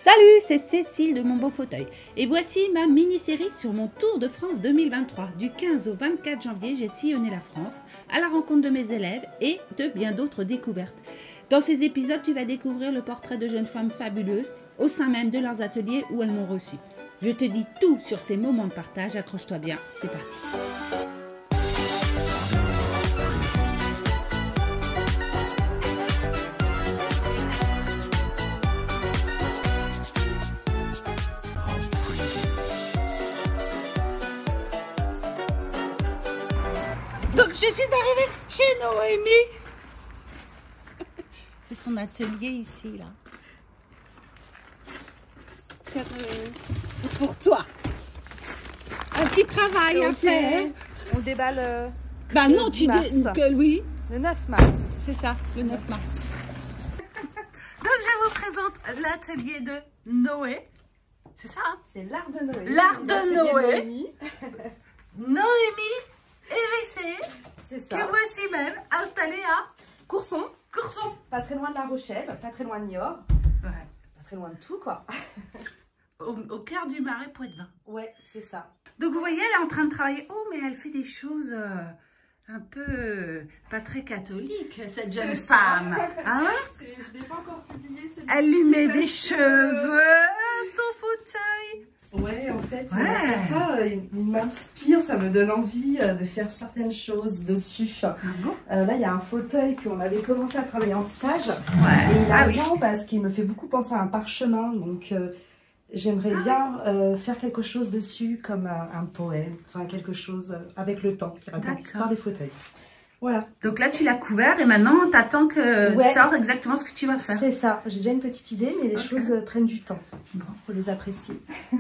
Salut, c'est Cécile de Mon Beau Fauteuil et voici ma mini-série sur mon Tour de France 2023. Du 15 au 24 janvier, j'ai sillonné la France à la rencontre de mes élèves et de bien d'autres découvertes. Dans ces épisodes, tu vas découvrir le portrait de jeunes femmes fabuleuses au sein même de leurs ateliers où elles m'ont reçue. Je te dis tout sur ces moments de partage, accroche-toi bien, c'est parti. Donc je suis arrivée chez Noémie. C'est son atelier ici là. Tiens Noémie, c'est pour toi. Un petit travail à faire. On déballe Bah le non, 10 tu mars. dis que oui. Le 9 mars. C'est ça, le 9 mars. Donc je vous présente l'atelier de Noé. C'est ça hein? C'est l'art de Noé. L'art de Noé. Noémie. Noémie Hérissé. C'est ça. Que voici même installée à Courson. Courson. Pas très loin de La Rochelle, pas très loin de Niort. Ouais. Pas très loin de tout quoi. Au cœur du marais Poitevin. Ouais, c'est ça. Donc vous voyez, elle est en train de travailler. Oh, mais elle fait des choses un peu pas très catholiques, cette jeune femme. Hein? Je n'ai pas encore publié celui-ci. Elle lui met des cheveux à son fauteuil. Ouais, en fait, Ouais. certains, ils m'inspirent, ça me donne envie de faire certaines choses dessus. Ah bon? Là, il y a un fauteuil qu'on avait commencé à travailler en stage. Ouais. Et il a Ah un oui. genre parce qu'il me fait beaucoup penser à un parchemin. Donc, j'aimerais bien faire quelque chose dessus, comme un poème, enfin quelque chose avec le temps, qui raconte l'histoire des fauteuils. Voilà. Donc là, tu l'as couvert et maintenant, t'attends que Ouais. sorte exactement ce que tu vas faire. C'est ça. J'ai déjà une petite idée, mais les Ok. choses prennent du temps. Bon. Faut les apprécier.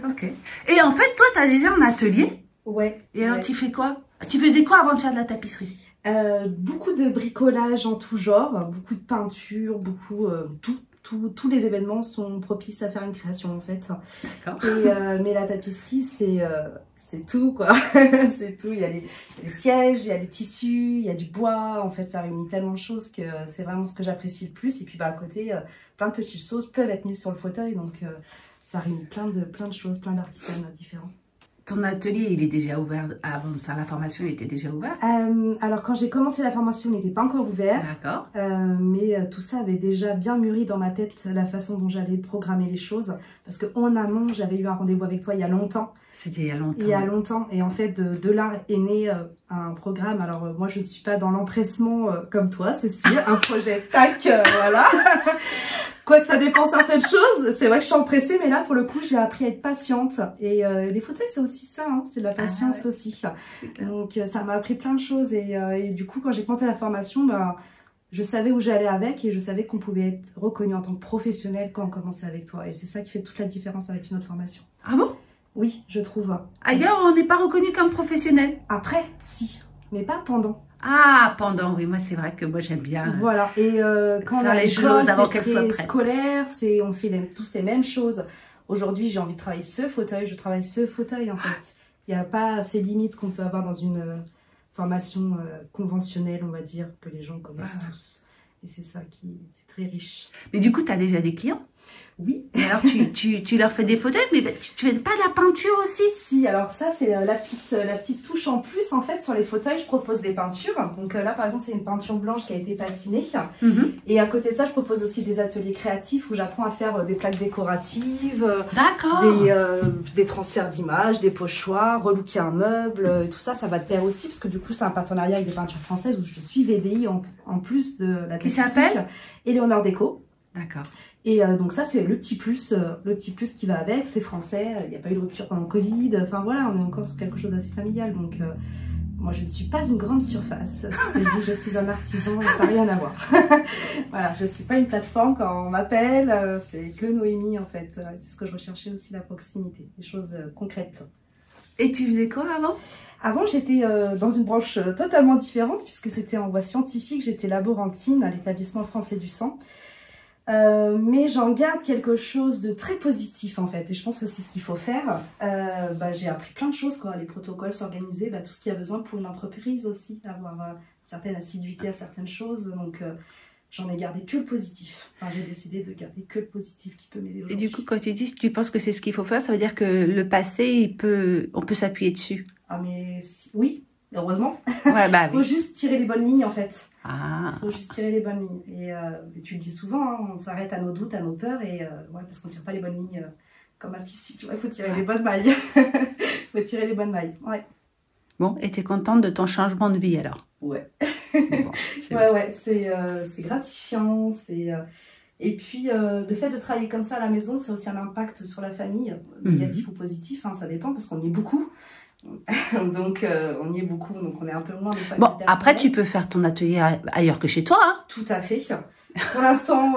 Ok. Et en fait, toi, tu as déjà un atelier. Ouais. Et alors, ouais. tu fais quoi? Tu faisais quoi avant de faire de la tapisserie? Beaucoup de bricolage en tout genre, beaucoup de peinture, beaucoup tous les événements sont propices à faire une création en fait. D'accord. Mais la tapisserie c'est tout quoi. C'est tout. Il y a les sièges, il y a les tissus, il y a du bois. En fait, ça réunit tellement de choses que c'est vraiment ce que j'apprécie le plus. Et puis bah à côté, plein de petites choses peuvent être mises sur le fauteuil, donc ça réunit plein de choses, plein d'artisanats différents. Ton atelier, il est déjà ouvert avant de faire la formation, il était déjà ouvert? Alors quand j'ai commencé la formation, il n'était pas encore ouvert. D'accord. Mais tout ça avait déjà bien mûri dans ma tête, la façon dont j'allais programmer les choses. Parce qu'en amont, j'avais eu un rendez-vous avec toi il y a longtemps. C'était il y a longtemps. Il y a longtemps. Et en fait, de là est né un programme. Alors moi, je ne suis pas dans l'empressement comme toi, Cécile. Un projet, tac, voilà. Quoique ça dépend certaines choses, c'est vrai que je suis empressée, mais là, pour le coup, j'ai appris à être patiente. Et les fauteuils, c'est aussi ça, hein, c'est de la patience aussi. Donc, ça m'a appris plein de choses. Et du coup, quand j'ai commencé la formation, bah, je savais où j'allais avec et je savais qu'on pouvait être reconnu en tant que professionnel quand on commençait avec toi. Et c'est ça qui fait toute la différence avec une autre formation. Ah bon? Oui, je trouve. Ailleurs, on n'est pas reconnu comme professionnel. Après, si, mais pas pendant. Ah, pendant, oui, moi c'est vrai que moi j'aime bien. Voilà, et quand on faire a les l'école, choses avant c'est qu'elles soient très prêtes. scolaire, on fait tous les mêmes choses. Aujourd'hui, j'ai envie de travailler ce fauteuil, je travaille ce fauteuil en fait. Il n'y a pas ces limites qu'on peut avoir dans une formation conventionnelle, on va dire, que les gens connaissent tous. Et c'est ça c'est très riche. Mais du coup, tu as déjà des clients? Oui. Et alors, tu leur fais des fauteuils, mais tu fais pas de la peinture aussi? Si, alors ça, c'est la petite touche en plus. En fait, sur les fauteuils, je propose des peintures. Donc là, par exemple, c'est une peinture blanche qui a été patinée. Et à côté de ça, je propose aussi des ateliers créatifs où j'apprends à faire des plaques décoratives, D'accord. des transferts d'images, des pochoirs, relooker un meuble. Tout ça, ça va de pair aussi, parce que du coup, c'est un partenariat avec des peintures françaises où je suis VDI en plus de la Qui tapisserie. s'appelle Éléonore Déco. D'accord. Et donc ça, c'est le petit plus qui va avec, c'est français, il n'y a pas eu de rupture pendant le Covid, enfin voilà, on est encore sur quelque chose d'assez familial, donc moi je ne suis pas une grande surface, je suis un artisan, ça n'a rien à voir. Voilà, je ne suis pas une plateforme quand on m'appelle, c'est que Noémie en fait, c'est ce que je recherchais aussi, la proximité, des choses concrètes. Et tu faisais quoi avant? Avant, j'étais dans une branche totalement différente, puisque c'était en voie scientifique, j'étais laborantine à l'établissement français du sang. Mais j'en garde quelque chose de très positif en fait, et je pense que c'est ce qu'il faut faire. J'ai appris plein de choses, quoi, les protocoles, s'organiser, tout ce qu'il y a besoin pour une entreprise aussi, avoir une certaine assiduité à certaines choses. Donc j'en ai gardé que le positif. Enfin, j'ai décidé de garder que le positif qui peut m'aider Et aujourd'hui. du coup, quand tu dis, tu penses que c'est ce qu'il faut faire, ça veut dire que le passé, on peut s'appuyer dessus. Ah mais oui, heureusement. Ouais, bah Il faut oui. juste tirer les bonnes lignes en fait. Ah. Il faut juste tirer les bonnes lignes. Et tu le dis souvent, hein, on s'arrête à nos doutes, à nos peurs, et ouais, parce qu'on ne tire pas les bonnes lignes comme un tissu. Tu vois, il faut tirer les bonnes mailles. Il faut tirer les bonnes mailles. Ouais. Bon, et tu es contente de ton changement de vie alors? Ouais. Bon, Ouais, c'est gratifiant. Et puis, le fait de travailler comme ça à la maison, c'est aussi un impact sur la famille, négatif ou positif, hein, ça dépend, parce qu'on y est beaucoup. Donc, on y est beaucoup, donc on est un peu moins de famille. Bon, après, tu peux faire ton atelier ailleurs que chez toi, hein? Tout à fait. Pour l'instant,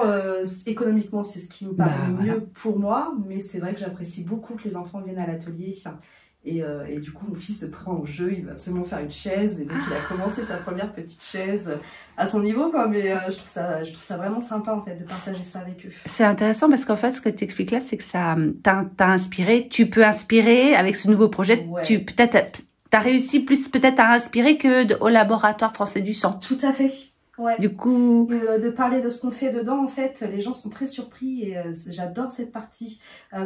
économiquement, c'est ce qui me paraît le mieux pour moi, mais c'est vrai que j'apprécie beaucoup que les enfants viennent à l'atelier. Et du coup, mon fils se prend au jeu, il va absolument faire une chaise, et donc il a commencé sa première petite chaise à son niveau, quoi. Mais je trouve ça vraiment sympa, en fait, de partager ça avec eux. C'est intéressant parce qu'en fait, ce que tu expliques là, c'est que ça t'a inspiré. Tu peux inspirer avec ce nouveau projet. Ouais. T'as réussi plus peut-être à inspirer que au laboratoire français du sang. Tout à fait. Ouais. Du coup, de parler de ce qu'on fait dedans, en fait, les gens sont très surpris et j'adore cette partie.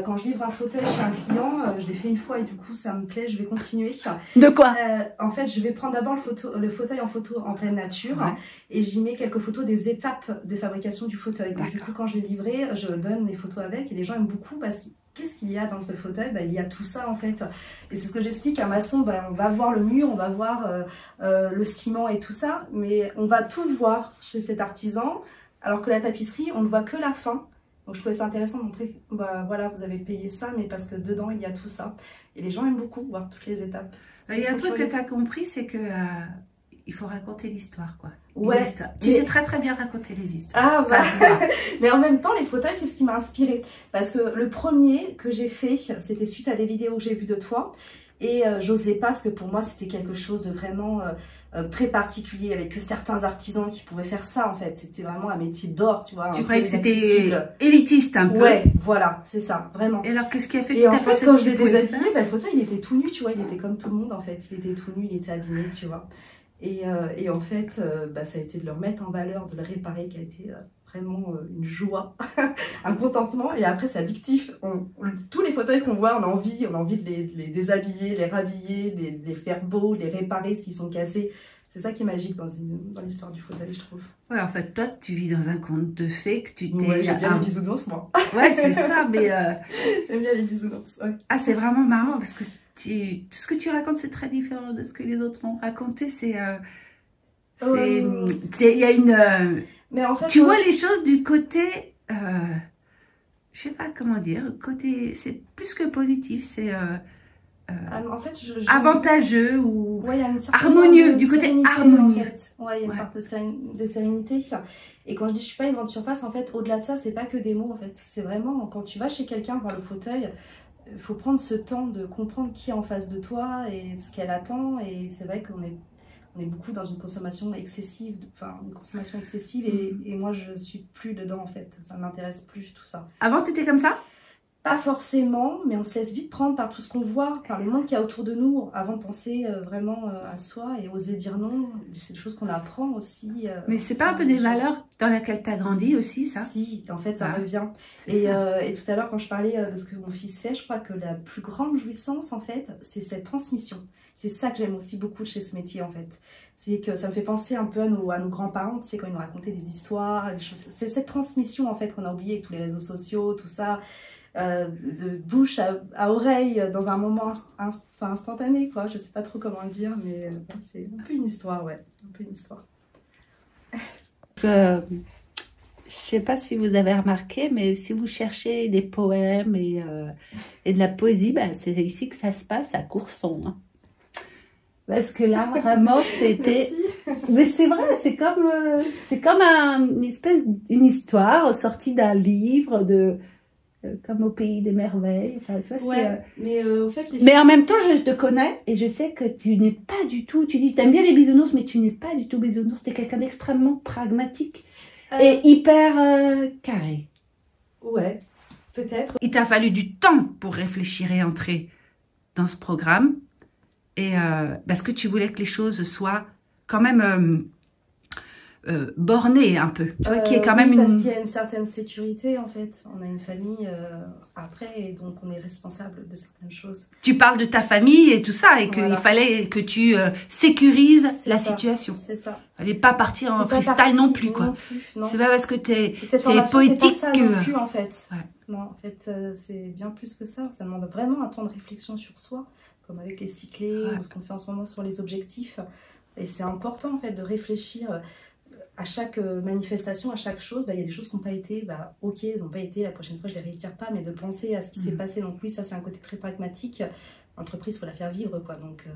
Quand je livre un fauteuil chez un client, je l'ai fait une fois et du coup ça me plaît, je vais continuer. De quoi? En fait, je vais prendre d'abord le fauteuil en photo en pleine nature, ouais. Et j'y mets quelques photos des étapes de fabrication du fauteuil. Et du coup, quand je l'ai livré, je donne les photos avec et les gens aiment beaucoup parce que qu'est-ce qu'il y a dans ce fauteuil? Il y a tout ça en fait. Et c'est ce que j'explique à maçon, on va voir le mur, on va voir le ciment et tout ça, mais on va tout voir chez cet artisan, alors que la tapisserie, on ne voit que la fin. Donc je trouvais ça intéressant de montrer, voilà, vous avez payé ça, mais parce que dedans, il y a tout ça. Et les gens aiment beaucoup voir toutes les étapes. Il y a un truc que tu as compris, c'est que il faut raconter l'histoire, quoi. Ouais. Tu sais très très bien raconter les histoires. Ah, ça se voit. Mais en même temps, les fauteuils, c'est ce qui m'a inspirée. Parce que le premier que j'ai fait, c'était suite à des vidéos que j'ai vues de toi. Et j'osais pas, parce que pour moi, c'était quelque chose de vraiment très particulier, avec que certains artisans qui pouvaient faire ça, en fait. C'était vraiment un métier d'or, tu vois. Tu croyais que c'était élitiste, un peu? Ouais, voilà, c'est ça, vraiment. Et alors, qu'est-ce qui a fait que tu as fait quand je l'ai déshabillé, le fauteuil, il était tout nu, tu vois. Il était comme tout le monde, en fait. Il était tout nu, il était abîmé, tu vois. Et en fait, ça a été de le remettre en valeur, de le réparer, qui a été vraiment une joie, un contentement. Et après, c'est addictif. Tous les fauteuils qu'on voit, on a envie de les déshabiller, les rhabiller, les faire beaux, les réparer s'ils sont cassés. C'est ça qui est magique dans l'histoire du fauteuil, je trouve. Ouais, en fait, toi, tu vis dans un conte de fées que tu t'es... Ouais, j'aime bien les bisounours, moi. Ouais, c'est ça, mais... J'aime bien les bisounours, ouais. Ah, c'est vraiment marrant, parce que tout ce que tu racontes, c'est très différent de ce que les autres ont raconté. Il y a une... mais en fait, tu vois les choses du côté... je sais pas comment dire. Côté, c'est plus que positif, c'est... en fait, avantageux ou ouais, harmonieux, du côté harmonieux. En fait. Ouais, il y a une part de sérénité. Et quand je dis je suis pas une grande surface, en fait, au-delà de ça, c'est pas que des mots, en fait. C'est vraiment, quand tu vas chez quelqu'un voir le fauteuil, il faut prendre ce temps de comprendre qui est en face de toi et ce qu'elle attend. Et c'est vrai qu'on est beaucoup dans une consommation excessive, et moi, je suis plus dedans, en fait. Ça m'intéresse plus, tout ça. Avant, tu étais comme ça? Pas forcément, mais on se laisse vite prendre par tout ce qu'on voit, par le monde qu'il y a autour de nous, avant de penser vraiment à soi et oser dire non. C'est des choses qu'on apprend aussi. Mais c'est pas un peu des valeurs dans lesquelles tu as grandi aussi, ça? Si, en fait, ça revient. Et tout à l'heure, quand je parlais de ce que mon fils fait, je crois que la plus grande jouissance, en fait, c'est cette transmission. C'est ça que j'aime aussi beaucoup chez ce métier, en fait. C'est que ça me fait penser un peu à nos grands-parents, tu sais, quand ils nous racontaient des histoires, des choses. C'est cette transmission, en fait, qu'on a oublié avec tous les réseaux sociaux, tout ça. De bouche à oreille dans un moment instantané, quoi. Je sais pas trop comment le dire, mais c'est un peu une histoire, ouais. C'est un peu une histoire. Je sais pas si vous avez remarqué, mais si vous cherchez des poèmes et de la poésie, c'est ici que ça se passe à Courson. Hein. Parce que là, vraiment, c'était... Mais c'est vrai, c'est comme une histoire sortie d'un livre de... comme au pays des merveilles. Enfin, tu vois, ouais, mais en fait... Mais en même temps, je te connais et je sais que tu n'es pas du tout... Tu dis, tu aimes bien les bisounours, mais tu n'es pas du tout bisounours. Tu es quelqu'un d'extrêmement pragmatique et hyper carré. Ouais, peut-être. Il t'a fallu du temps pour réfléchir et entrer dans ce programme. Et parce que tu voulais que les choses soient quand même borné un peu, tu vois, qui est quand oui, même parce une... qu'il y a une certaine sécurité en fait. On a une famille après et donc on est responsable de certaines choses. Tu parles de ta famille et tout ça et qu'il Voilà. fallait que tu sécurises la ça, situation. C'est ça. Fallait pas partir en freestyle non plus, quoi. C'est pas parce que t'es poétique c'est pas ça que... non plus en fait. Ouais. Non, en fait, c'est bien plus que ça. Ça demande vraiment un temps de réflexion sur soi, comme avec les cyclés ou ce qu'on fait en ce moment sur les objectifs. Et c'est important en fait de réfléchir à chaque manifestation, à chaque chose. Il y a des choses qui n'ont pas été, ok, elles n'ont pas été, la prochaine fois je ne les réitère pas, mais de penser à ce qui s'est passé. Donc oui, ça c'est un côté très pragmatique. L'entreprise, il faut la faire vivre, quoi. Donc,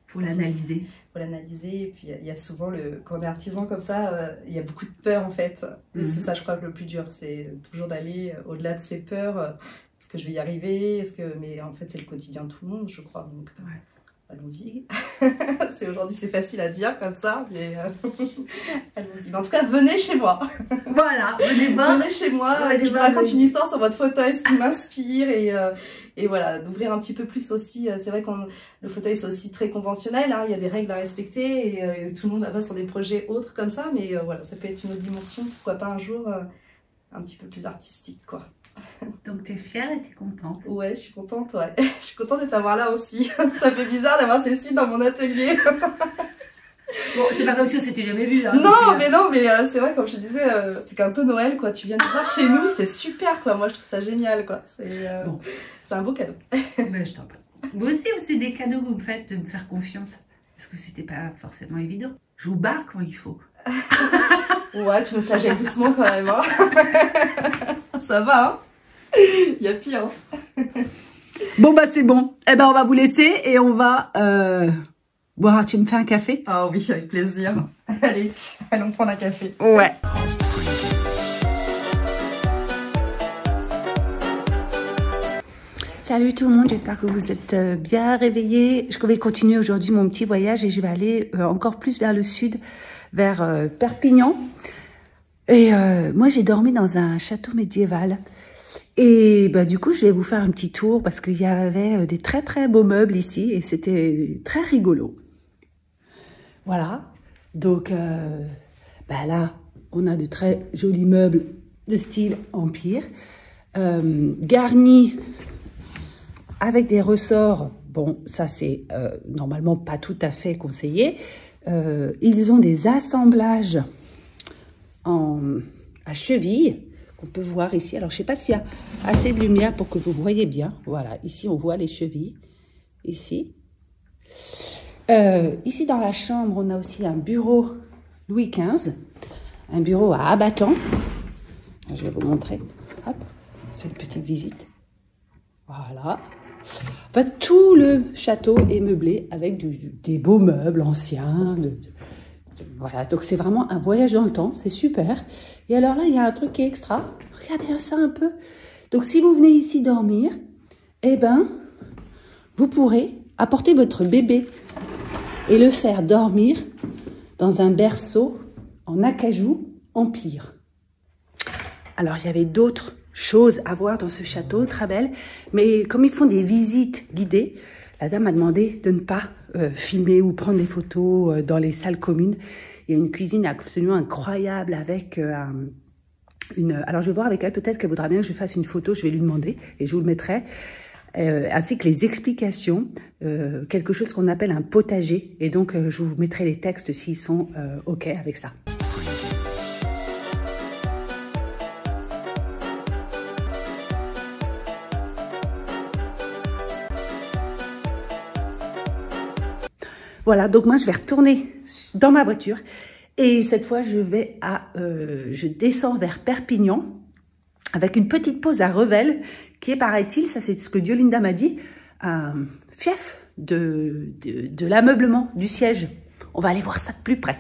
faut l'analyser. Il faut l'analyser. Et puis il y a souvent, quand on est artisan comme ça, il y a beaucoup de peur en fait. Et c'est ça, je crois, que le plus dur. C'est toujours d'aller au-delà de ces peurs. Est-ce que je vais y arriver? Mais en fait, c'est le quotidien de tout le monde, je crois. Donc, allons-y. Aujourd'hui, c'est facile à dire comme ça, mais allons-y. Mais en tout cas, venez chez moi. Voilà, venez voir. Venez chez moi et je vous raconte une histoire sur votre fauteuil, ce qui m'inspire et voilà, d'ouvrir un petit peu plus aussi. C'est vrai que le fauteuil, c'est aussi très conventionnel, hein, il y a des règles à respecter et tout le monde va sur des projets autres comme ça, mais voilà, ça peut être une autre dimension, pourquoi pas un jour un petit peu plus artistique, quoi. Donc tu es fière et tu es contente. Ouais, je suis contente, ouais. Je suis contente de t'avoir là aussi. Ça fait bizarre d'avoir Cécile dans mon atelier. Bon, c'est pas comme si on s'était jamais vu. Hein, non, mais c'est vrai, comme je te disais, c'est qu'un peu Noël, quoi. Tu viens de voir chez nous, c'est super, quoi. Moi, je trouve ça génial, quoi. C'est un beau cadeau. Ben, je t'en prie. Vous aussi, c'est des cadeaux que vous me faites de me faire confiance. Parce que c'était pas forcément évident. Je vous bats quand il faut. Ouais, tu me flagelles doucement quand même, hein. Ça va, hein. Il y a pire, hein. Bon, bah c'est bon. Eh ben, on va vous laisser et on va boire. Tu me fais un café? Ah oui, avec plaisir. Allez, allons prendre un café. Ouais. Salut tout le monde, j'espère que vous êtes bien réveillés. Je vais continuer aujourd'hui mon petit voyage et je vais aller encore plus vers le sud, vers Perpignan. Et moi, j'ai dormi dans un château médiéval. Et bah, du coup, je vais vous faire un petit tour parce qu'il y avait des très très beaux meubles ici et c'était très rigolo. Voilà, donc là, on a de très jolis meubles de style empire, garnis avec des ressorts. Bon, ça c'est normalement pas tout à fait conseillé. Ils ont des assemblages à cheville qu'on peut voir ici. Alors, je sais pas s'il y a assez de lumière pour que vous voyez bien. Voilà, ici, on voit les chevilles. Ici. Ici, dans la chambre, on a aussi un bureau Louis XV. Un bureau à abattant. Je vais vous montrer. Hop, c'est une petite visite. Voilà. Enfin, tout le château est meublé avec des beaux meubles anciens. Voilà, donc c'est vraiment un voyage dans le temps, c'est super. Et alors là, il y a un truc qui est extra. Regardez ça un peu. Donc si vous venez ici dormir, eh ben, vous pourrez apporter votre bébé et le faire dormir dans un berceau en acajou empire. Alors, il y avait d'autres choses à voir dans ce château, très belle. Mais comme ils font des visites guidées, la dame m'a demandé de ne pas filmer ou prendre des photos dans les salles communes. Il y a une cuisine absolument incroyable avec alors, je vais voir avec elle, peut-être qu'elle voudra bien que je fasse une photo, je vais lui demander et je vous le mettrai. Ainsi que les explications, quelque chose qu'on appelle un potager. Et donc, je vous mettrai les textes s'ils sont OK avec ça. Voilà, donc moi, je vais retourner dans ma voiture. Et cette fois, je descends vers Perpignan avec une petite pause à Revel, qui est, paraît-il, ça c'est ce que Diolinda m'a dit, un fief de l'ameublement du siège. On va aller voir ça de plus près.